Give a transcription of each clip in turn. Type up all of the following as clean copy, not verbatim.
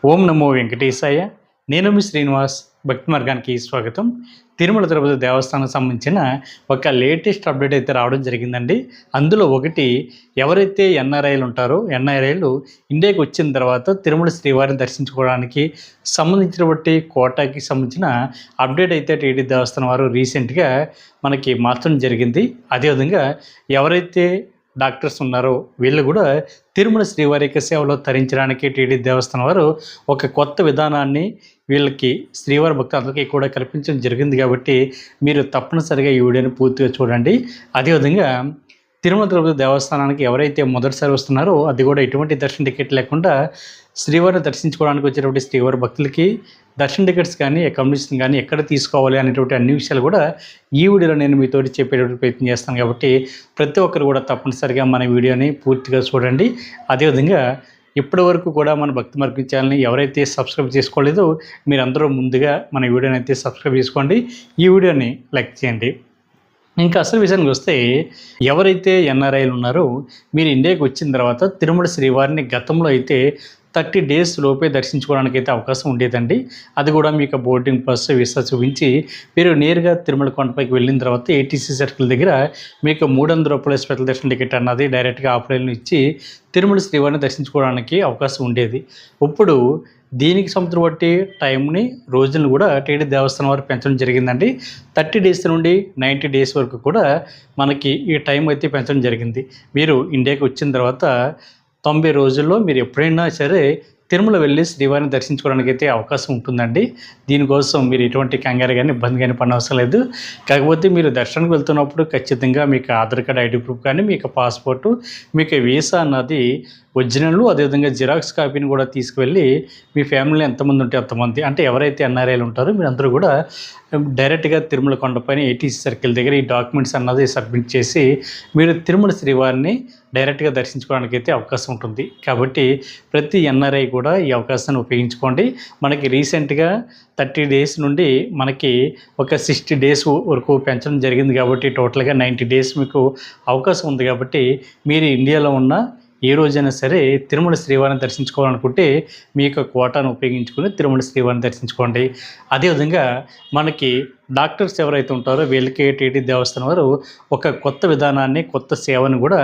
ఓం నమో వెంకటేశాయ. నేను మీ శ్రీనివాస్. భక్తి మార్గానికి స్వాగతం. తిరుమల తిరుపతి దేవస్థానానికి సంబంధించిన ఒక లేటెస్ట్ అప్డేట్ అయితే రావడం జరిగిందండి. అందులో ఒకటి, ఎవరైతే ఎన్ఆర్ఐలు ఉంటారో ఎన్ఆర్ఐలు ఇండియాకి వచ్చిన తర్వాత తిరుమల శ్రీవారిని దర్శించుకోవడానికి సంబంధించినటువంటి కోటాకి సంబంధించిన అప్డేట్ అయితే టీటీ దేవస్థానం వారు రీసెంట్గా మనకి మార్చడం జరిగింది. అదేవిధంగా ఎవరైతే డాక్టర్స్ ఉన్నారో వీళ్ళు కూడా తిరుమల శ్రీవారి యొక్క సేవలో తరించడానికి టీటీ దేవస్థానం వారు ఒక కొత్త విధానాన్ని వీళ్ళకి శ్రీవారి భక్తులందరికీ కూడా కల్పించడం జరిగింది. కాబట్టి మీరు తప్పనిసరిగా ఈ వీడియోని పూర్తిగా చూడండి. అదేవిధంగా తిరుమల తిరుపతి దేవస్థానానికి ఎవరైతే మొదటిసారి వస్తున్నారో అది కూడా ఎటువంటి దర్శన టికెట్ లేకుండా శ్రీవారిని దర్శించుకోవడానికి వచ్చేటువంటి శ్రీవారి భక్తులకి దర్శన టికెట్స్ కానీ అకామిడేషన్ కానీ ఎక్కడ తీసుకోవాలి అనేటువంటి అన్ని విషయాలు కూడా ఈ వీడియోలో నేను మీతోటి చెప్పేటువంటి ప్రయత్నం చేస్తాను. కాబట్టి ప్రతి ఒక్కరు కూడా తప్పనిసరిగా మన వీడియోని పూర్తిగా చూడండి. అదేవిధంగా ఇప్పటి వరకు కూడా మన భక్తి మార్గం ఛానల్ని ఎవరైతే సబ్స్క్రైబ్ చేసుకోలేదో మీరందరూ ముందుగా మన వీడియోని అయితే సబ్స్క్రైబ్ చేసుకోండి, ఈ వీడియోని లైక్ చేయండి. ఇంకా అసలు విషయానికి వస్తే, ఎవరైతే ఎన్ఆర్ఐలు ఉన్నారో మీరు ఇండియాకి వచ్చిన తర్వాత తిరుమల శ్రీవారిని గతంలో అయితే 30 డేస్ లోపే దర్శించుకోవడానికి అయితే అవకాశం ఉండేదండి. అది కూడా మీకు బోర్డింగ్ పాస్ వీసా చూపించి మీరు నేరుగా తిరుమల కొండపైకి వెళ్ళిన తర్వాత ఏటీసీ సర్కిల్ దగ్గర మీకు 300 రూపాయల స్పెషల్ దర్శన టికెట్ అన్నది డైరెక్ట్గా ఆఫ్లైన్లో ఇచ్చి తిరుమల శ్రీవారిని దర్శించుకోవడానికి అవకాశం ఉండేది. ఇప్పుడు దీనికి సంవత్సరం బట్టి టైంని రోజులను కూడా టీటీ దేవస్థానం వారు పెంచడం జరిగిందండి. 30 డేస్ నుండి 90 డేస్ వరకు కూడా మనకి ఈ టైం అయితే పెంచడం జరిగింది. మీరు ఇండియాకి వచ్చిన తర్వాత 90 రోజుల్లో మీరు ఎప్పుడైనా సరే తిరుమల వెళ్ళి శ్రీవారిని దర్శించుకోవడానికి అయితే అవకాశం ఉంటుందండి. దీనికోసం మీరు ఎటువంటి కంగారు కానీ ఇబ్బంది కానీ పడనవసరం లేదు. కాకపోతే మీరు దర్శనానికి వెళ్తున్నప్పుడు ఖచ్చితంగా మీకు ఆధార్ కార్డ్, ఐడి ప్రూఫ్ కానీ, మీకు పాస్పోర్టు, మీకు వీసా అన్నది ఒరిజినల్, అదేవిధంగా జిరాక్స్ కాపీని కూడా తీసుకువెళ్ళి మీ ఫ్యామిలీలో ఎంతమంది ఉంటే అంతమంది, అంటే ఎవరైతే ఎన్ఆర్ఐలు ఉంటారో మీరందరూ కూడా డైరెక్ట్గా తిరుమల కొండపైన ఏటీసీ సర్కిల్ దగ్గర ఈ డాక్యుమెంట్స్ అన్నది సబ్మిట్ చేసి మీరు తిరుమల శ్రీవారిని డైరెక్ట్గా దర్శించుకోవడానికి అయితే అవకాశం ఉంటుంది. కాబట్టి ప్రతి ఎన్ఆర్ఐ కూడా ఈ అవకాశాన్ని ఉపయోగించుకోండి. మనకి రీసెంట్గా 30 డేస్ నుండి మనకి ఒక 60 డేస్ వరకు పెంచడం జరిగింది. కాబట్టి టోటల్గా 90 డేస్ మీకు అవకాశం ఉంది. కాబట్టి మీరు ఇండియాలో ఉన్న ఏ రోజైనా సరే తిరుమల శ్రీవారిని దర్శించుకోవాలనుకుంటే మీ యొక్క కోటాను ఉపయోగించుకుని తిరుమల శ్రీవారిని దర్శించుకోండి. అదేవిధంగా మనకి డాక్టర్స్ ఎవరైతే ఉంటారో వీళ్ళకి టీటీ దేవస్థానం వారు ఒక కొత్త విధానాన్ని, కొత్త సేవను కూడా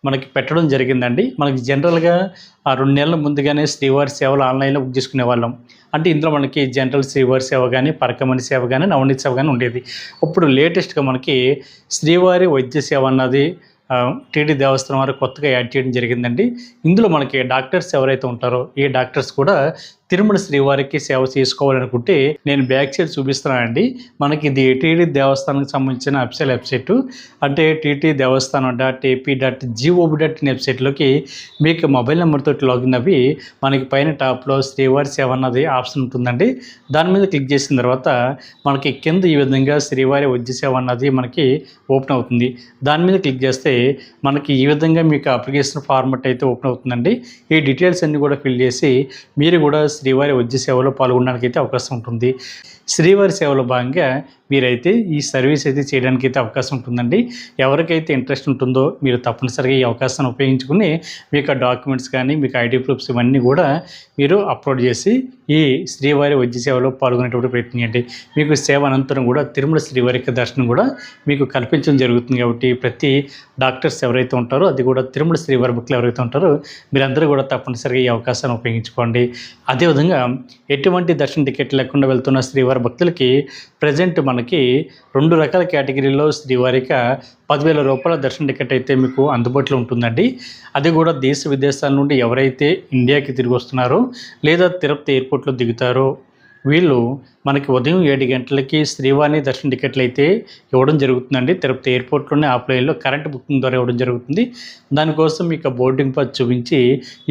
మనకి పెట్టడం జరిగిందండి. మనకి జనరల్గా 2 నెలల ముందుగానే శ్రీవారి సేవలు ఆన్లైన్లో బుక్ చేసుకునే వాళ్ళం. అంటే ఇందులో మనకి జనరల్ శ్రీవారి సేవ కానీ, పరకమణి సేవ కానీ, నవనీత సేవ కానీ ఉండేది. ఇప్పుడు లేటెస్ట్గా మనకి శ్రీవారి వైద్య సేవ అన్నది టీటీ దేవస్థానం వారు కొత్తగా యాడ్ చేయడం జరిగిందండి. ఇందులో మనకి డాక్టర్స్ ఎవరైతే ఉంటారో ఈ డాక్టర్స్ కూడా తిరుమల శ్రీవారికి సేవ చేసుకోవాలనుకుంటే నేను బ్యాక్ సైడ్ చూపిస్తున్నానండి. మనకి ఇది టీటీ దేవస్థానానికి సంబంధించిన అఫీషియల్ వెబ్సైటు, అంటే ttdevaస్థానం.ap.gov.in వెబ్సైట్లోకి మీకు మొబైల్ నెంబర్తో లాగిన్ అవి మనకి పైన టాప్లో శ్రీవారి సేవ అన్నది ఆప్షన్ ఉంటుందండి. దాని మీద క్లిక్ చేసిన తర్వాత మనకి కింద ఈ విధంగా శ్రీవారి వైద్య సేవ అన్నది మనకి ఓపెన్ అవుతుంది. దాని మీద క్లిక్ చేస్తే మనకి ఈ విధంగా మీకు అప్లికేషన్ ఫార్మాట్ అయితే ఓపెన్ అవుతుందండి. ఈ డీటెయిల్స్ అన్నీ కూడా ఫిల్ చేసి మీరు కూడా శ్రీవారి వైద్య సేవలో పాల్గొనడానికి అయితే అవకాశం ఉంటుంది. శ్రీవారి సేవలో భాగంగా మీరైతే ఈ సర్వీస్ అయితే చేయడానికి అయితే అవకాశం ఉంటుందండి. ఎవరికైతే ఇంట్రెస్ట్ ఉంటుందో మీరు తప్పనిసరిగా ఈ అవకాశాన్ని ఉపయోగించుకుని మీ యొక్క డాక్యుమెంట్స్ కానీ, మీకు ఐడి ప్రూఫ్స్ ఇవన్నీ కూడా మీరు అప్లోడ్ చేసి ఈ శ్రీవారి వైద్య సేవలో పాల్గొనేటువంటి ప్రయత్నం చేయండి. మీకు సేవ అనంతరం కూడా తిరుమల శ్రీవారి యొక్క దర్శనం కూడా మీకు కల్పించడం జరుగుతుంది. కాబట్టి ప్రతి డాక్టర్స్ ఎవరైతే ఉంటారో, అది కూడా తిరుమల శ్రీవారి భక్తులు ఎవరైతే ఉంటారో మీరందరూ కూడా తప్పనిసరిగా ఈ అవకాశాన్ని ఉపయోగించుకోండి. అదేవిధంగా ఎటువంటి దర్శన టికెట్ లేకుండా వెళ్తున్న శ్రీవారి భక్తులకి ప్రజెంట్ మనకి 2 రకాల కేటగిరీలో శ్రీవారిక 10,000 రూపాయల దర్శన టికెట్ అయితే మీకు అందుబాటులో ఉంటుందండి. అది కూడా దేశ విదేశాల నుండి ఎవరైతే ఇండియాకి తిరిగి వస్తున్నారో లేదా తిరుపతి ఎయిర్పోర్ట్లో దిగుతారో వీళ్ళు మనకి ఉదయం 7 గంటలకి శ్రీవారిని దర్శన టికెట్లు అయితే ఇవ్వడం జరుగుతుందండి. తిరుపతి ఎయిర్పోర్ట్లోనే ఆఫ్లైన్లో కరెంట్ బుకింగ్ ద్వారా ఇవ్వడం జరుగుతుంది. దానికోసం మీకు బోర్డింగ్ పాస్ చూపించి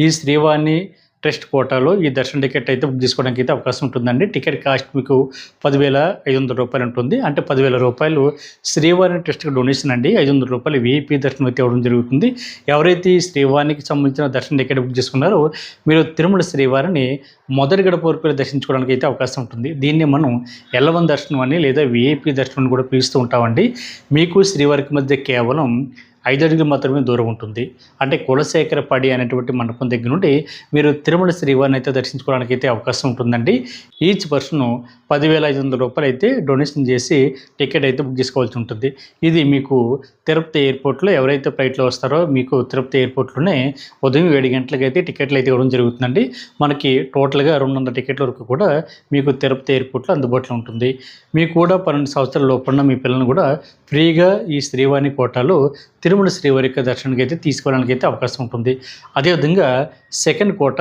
ఈ శ్రీవారిని ట్రస్ట్ కోటాలో ఈ దర్శన టికెట్ అయితే బుక్ చేసుకోవడానికి అయితే అవకాశం ఉంటుందండి. టికెట్ కాస్ట్ మీకు 10,500 రూపాయలు ఉంటుంది. అంటే 10,000 రూపాయలు శ్రీవారిని ట్రస్ట్కి డొనేషన్ అండి. 500 రూపాయలు వీఐపీ దర్శనం అయితే ఇవ్వడం జరుగుతుంది. ఎవరైతే ఈ శ్రీవారికి సంబంధించిన దర్శన టికెట్ బుక్ చేసుకున్నారో మీరు తిరుమల శ్రీవారిని మొదటి గడప వరకు దర్శించుకోవడానికి అయితే అవకాశం ఉంటుంది. దీన్ని మనం L1 దర్శనం అని లేదా వీఐపీ దర్శనం అని కూడా పిలుస్తూ ఉంటామండి. మీకు శ్రీవారికి మధ్య కేవలం 5 అడుగులు మాత్రమే దూరం ఉంటుంది. అంటే కులశేఖరపడి అనేటువంటి మండపం దగ్గర నుండి మీరు తిరుమల శ్రీవారిని అయితే దర్శించుకోవడానికి అయితే అవకాశం ఉంటుందండి. ఈచ్ పర్సన్ 10,500 అయితే డొనేషన్ చేసి టికెట్ అయితే బుక్ చేసుకోవాల్సి ఉంటుంది. ఇది మీకు తిరుపతి ఎయిర్పోర్ట్లో ఎవరైతే ఫ్లైట్లో వస్తారో మీకు తిరుపతి ఎయిర్పోర్ట్లోనే ఉదయం 7 గంటలకు అయితే టికెట్లు అయితే ఇవ్వడం జరుగుతుందండి. మనకి టోటల్గా 200 టికెట్ల వరకు కూడా మీకు తిరుపతి ఎయిర్పోర్ట్లో అందుబాటులో ఉంటుంది. మీకు కూడా 12 సంవత్సరాల లోపల మీ పిల్లలను కూడా ఫ్రీగా ఈ శ్రీవాణి కోటాలో తిరుమల శ్రీవారి యొక్క దర్శనానికి అయితే తీసుకోవడానికి అయితే అవకాశం ఉంటుంది. అదేవిధంగా సెకండ్ కోట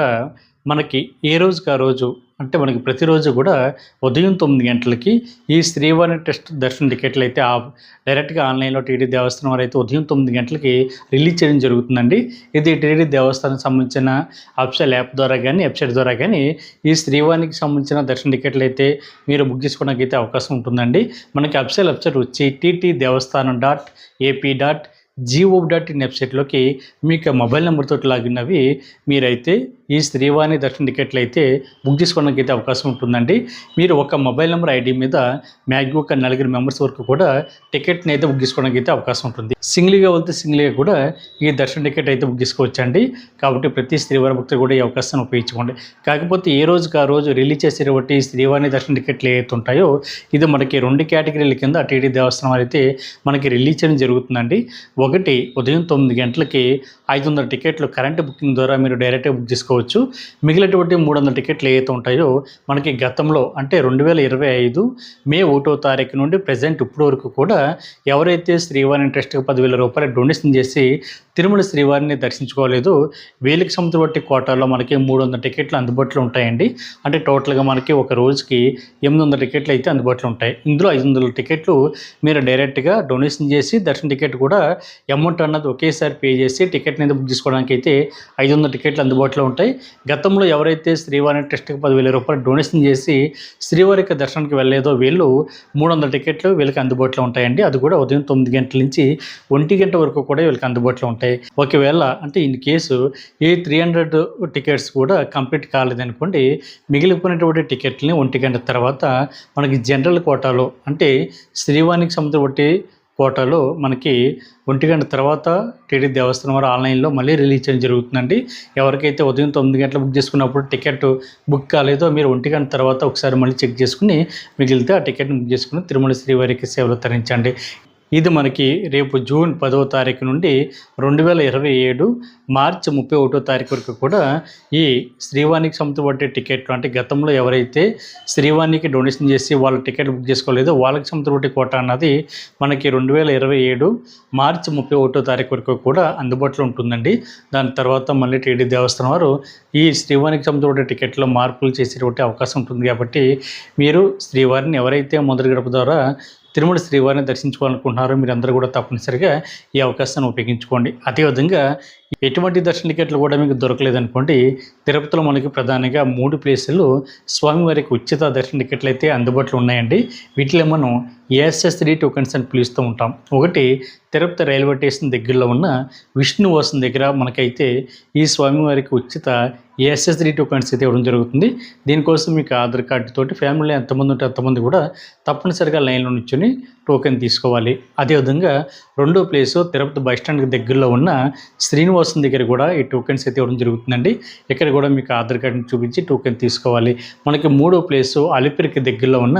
మనకి ఏ రోజుకి ఆ రోజు అంటే మనకి ప్రతిరోజు కూడా ఉదయం 9 గంటలకి ఈ శ్రీవారి టెస్ట్ దర్శన టికెట్లు అయితే డైరెక్ట్గా ఆన్లైన్లో టీటీడీ దేవస్థానం వారు అయితే ఉదయం 9 గంటలకి రిలీజ్ చేయడం జరుగుతుందండి. ఇది టీటీడీ దేవస్థానం సంబంధించిన అఫీషియల్ యాప్ ద్వారా కానీ వెబ్సైట్ ద్వారా కానీ ఈ శ్రీవారికి సంబంధించిన దర్శన టికెట్లు అయితే మీరు బుక్ చేసుకోవడానికి అయితే అవకాశం ఉంటుందండి. మనకి అఫీషియల్ వెబ్సైట్ వచ్చి ttdevastanam.ap.gov.in వెబ్సైట్లోకి మీకు మొబైల్ నెంబర్తో లాగిన్ అవి మీరైతే ఈ శ్రీవాణి దర్శన టికెట్లు అయితే బుక్ చేసుకోవడానికి అయితే అవకాశం ఉంటుందండి. మీరు ఒక మొబైల్ నెంబర్ ఐడి మీద మ్యాక్సిమం ఒక 4 మెంబర్స్ వరకు కూడా టికెట్ని అయితే బుక్ చేసుకోవడానికి అయితే అవకాశం ఉంటుంది. సింగిల్గా వెళ్తే సింగిల్గా కూడా ఈ దర్శన టికెట్ అయితే బుక్ చేసుకోవచ్చండి. కాబట్టి ప్రతి శ్రీవారి భక్తులు కూడా ఈ అవకాశాన్ని ఉపయోగించుకోండి. కాకపోతే ఏ రోజుకి ఆ రోజు రిలీజ్ చేసేటువంటి శ్రీవాణి దర్శన టికెట్లు ఏవైతే ఉంటాయో ఇది మనకి 2 కేటగిరీల కింద టీటీడీ దేవస్థానం వారు అయితే మనకి రిలీజ్ చేయడం జరుగుతుందండి. ఒకటి ఉదయం 9 గంటలకి 500 టికెట్లు కరెంట్ బుకింగ్ ద్వారా మీరు డైరెక్ట్గా బుక్ చేసుకోవచ్చు. మిగిలినటువంటి 300 టికెట్లు ఏవైతే ఉంటాయో మనకి గతంలో అంటే 2025 మే 1వ తారీఖు నుండి ప్రజెంట్ ఇప్పటి వరకు కూడా ఎవరైతే శ్రీవారి ట్రస్ట్కి 10,000 రూపాయలు డొనేషన్ చేసి తిరుమల శ్రీవారిని దర్శించుకోలేదో వీళ్ళకి సంబంధించిన కోటాలో మనకి 300 టికెట్లు అందుబాటులో ఉంటాయండి. అంటే టోటల్గా మనకి ఒక రోజుకి 800 టికెట్లు అయితే అందుబాటులో ఉంటాయి. ఇందులో 500 టికెట్లు మీరు డైరెక్ట్గా డొనేషన్ చేసి దర్శన టికెట్ కూడా అమౌంట్ అన్నది ఒకేసారి పే చేసి టికెట్ని అయితే బుక్ చేసుకోవడానికి అయితే 500 టికెట్లు అందుబాటులో ఉంటాయి. గతంలో ఎవరైతే శ్రీవారి ట్రస్ట్కి 10,000 రూపాయలు డొనేషన్ చేసి శ్రీవారి యొక్క దర్శనానికి వెళ్ళలేదో వీళ్ళు 300 టికెట్లు వీళ్ళకి అందుబాటులో ఉంటాయండి. అది కూడా ఉదయం 9 గంటల నుంచి 1 గంట వరకు కూడా వీళ్ళకి అందుబాటులో ఉంటాయి. ఒకవేళ అంటే ఇన్ కేసు ఈ 300 టికెట్స్ కూడా కంప్లీట్ కాలేదనుకోండి మిగిలిపోయినటువంటి టికెట్లని 1 గంట తర్వాత మనకి జనరల్ కోటాలో అంటే శ్రీవారికి సంబంధించిన కోటాలో మనకి 1 గంట తర్వాత టీటీడీ దేవస్థానం వారు ఆన్లైన్లో మళ్ళీ రిలీజ్ చేయడం జరుగుతుందండి. ఎవరికైతే ఉదయం 9 గంటలు బుక్ చేసుకున్నప్పుడు టికెట్ బుక్ కాలేదో మీరు 1 గంట తర్వాత ఒకసారి మళ్ళీ చెక్ చేసుకుని మిగిలితే ఆ టికెట్ని బుక్ చేసుకుని తిరుమల శ్రీవారికి సేవలు తరించండి. ఇది మనకి రేపు జూన్ 10వ తారీఖు నుండి 2027 మార్చి 31వ తారీఖు వరకు కూడా ఈ శ్రీవారికి సంబంధించిన టికెట్లు అంటే గతంలో ఎవరైతే శ్రీవారికి డొనేషన్ చేసి వాళ్ళ టికెట్ బుక్ చేసుకోలేదో వాళ్ళకి సంబంధించిన కోట అన్నది మనకి 2027 మార్చి 31వ తారీఖు వరకు కూడా అందుబాటులో ఉంటుందండి. దాని తర్వాత మళ్ళీ టీటీడీ దేవస్థానం వారు ఈ శ్రీవారికి సంబంధించిన టికెట్లో మార్పులు చేసేటువంటి అవకాశం ఉంటుంది. కాబట్టి మీరు శ్రీవారిని ఎవరైతే మొదటి గడప ద్వారా తిరుమల శ్రీవారిని దర్శించుకోవాలనుకుంటున్నారో మీరందరూ కూడా తప్పనిసరిగా ఈ అవకాశాన్ని ఉపయోగించుకోండి. అదేవిధంగా ఎటువంటి దర్శన టికెట్లు కూడా మీకు దొరకలేదనుకోండి తిరుపతిలో మనకి ప్రధానంగా 3 ప్లేసుల్లో స్వామివారికి ఉచిత దర్శన టికెట్లు అయితే అందుబాటులో ఉన్నాయండి. వీటిలో మనం ASS3 టోకెన్స్ అని పిలుస్తూ ఉంటాం. ఒకటి తిరుపతి రైల్వే స్టేషన్ దగ్గరలో ఉన్న విష్ణువాసం దగ్గర మనకైతే ఈ స్వామివారికి ఉచిత ASS3 టోకెన్స్ అయితే ఇవ్వడం జరుగుతుంది. దీనికోసం మీకు ఆధార్ కార్డు తోటి ఫ్యామిలీలో ఎంతమంది ఉంటే అంతమంది కూడా తప్పనిసరిగా లైన్లో నిల్చొని టోకెన్ తీసుకోవాలి. అదేవిధంగా రెండో ప్లేసు తిరుపతి బస్టాండ్కి దగ్గరలో ఉన్న శ్రీనివాసం దగ్గర కూడా ఈ టోకెన్స్ అయితే ఇవ్వడం జరుగుతుందండి. ఇక్కడ కూడా మీకు ఆధార్ కార్డుని చూపించి టోకెన్ తీసుకోవాలి. మనకి మూడో ప్లేసు అలిపిరికి దగ్గరలో ఉన్న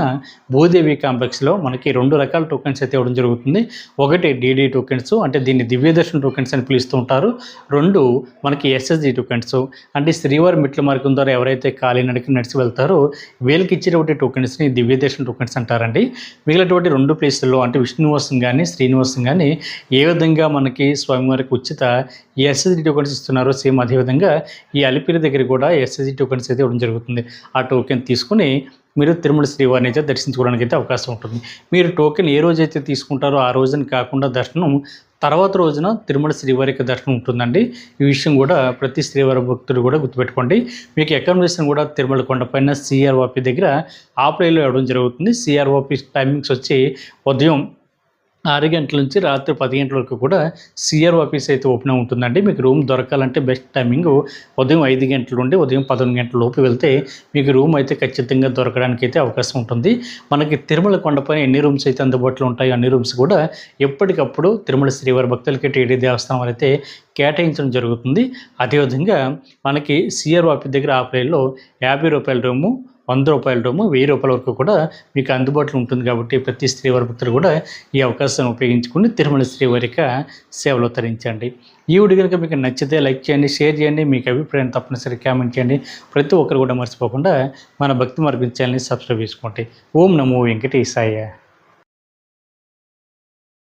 భూదేవి కాంప్లెక్స్లో మనకి 2 రకాల టోకెన్స్ అయితే ఇవ్వడం జరుగుతుంది. ఒకటి DD టోకెన్స్ అంటే దీన్ని దివ్యదర్శన టోకెన్స్ అని పిలుస్తూ ఉంటారు. 2 మనకి SSG టోకెన్స్ అంటే శ్రీవారి మెట్ల మార్గం ద్వారా ఎవరైతే కాలినడక నడిచి వెళ్తారో వీళ్ళకి ఇచ్చేటువంటి టోకెన్స్ని దివ్యదర్శన టోకెన్స్ అంటారండి. మిగిలినటువంటి 2 ప్లేసుల్లో అంటే విష్ణువాసం కానీ శ్రీనివాసం కానీ ఏ విధంగా మనకి స్వామివారికి ఉచిత SSG టోకెన్స్ ఇస్తున్నారో సేమ్ అదేవిధంగా ఈ అలిపిరి దగ్గర కూడా SSG టోకెన్స్ అయితే ఇవ్వడం జరుగుతుంది. ఆ టోకెన్ తీసుకుని మీరు తిరుమల శ్రీవారిని అయితే దర్శించుకోవడానికి అయితే అవకాశం ఉంటుంది. మీరు టోకెన్ ఏ రోజైతే తీసుకుంటారో ఆ రోజున కాకుండా దర్శనం తర్వాత రోజున తిరుమల శ్రీవారికి దర్శనం ఉంటుందండి. ఈ విషయం కూడా ప్రతి శ్రీవారి భక్తులు కూడా గుర్తుపెట్టుకోండి. మీకు అకామిడేషన్ కూడా తిరుమల కొండపైన CROP దగ్గర ఆఫ్లైన్లో ఇవ్వడం జరుగుతుంది. CROP టైమింగ్స్ వచ్చి ఉదయం 6 గంటల నుంచి రాత్రి 10 గంటల వరకు కూడా సీఆర్ ఆఫీస్ అయితే ఓపెన్ ఉంటుందండి. మీకు రూమ్ దొరకాలంటే బెస్ట్ టైమింగ్ ఉదయం 5 గంటల నుండి ఉదయం 11 గంటల లోపు వెళ్తే మీకు రూమ్ అయితే ఖచ్చితంగా దొరకడానికి అయితే అవకాశం ఉంటుంది. మనకి తిరుమల కొండపైన ఎన్ని రూమ్స్ అయితే అందుబాటులో ఉంటాయో అన్ని రూమ్స్ కూడా ఎప్పటికప్పుడు తిరుమల శ్రీవారి భక్తులకి టీడీ దేవస్థానం అయితే కేటాయించడం జరుగుతుంది. అదేవిధంగా మనకి సీఆర్ ఆఫీస్ దగ్గర ఆ ప్లేన్లో ₹50 రూము, ₹100 రూము, ₹1000 వరకు కూడా మీకు అందుబాటులో ఉంటుంది. కాబట్టి ప్రతి శ్రీవారి భక్తులు కూడా ఈ అవకాశాన్ని ఉపయోగించుకుని తిరుమల శ్రీవారి సేవలో తరించండి. ఈ వీడియో కనుక మీకు నచ్చితే లైక్ చేయండి, షేర్ చేయండి, మీకు అభిప్రాయం తప్పనిసరిగా కామెంట్ చేయండి. ప్రతి ఒక్కరు కూడా మర్చిపోకుండా మన భక్తి మార్గం ఛానల్ని సబ్స్క్రైబ్ చేసుకోండి. ఓం నమో వెంకటేశాయ.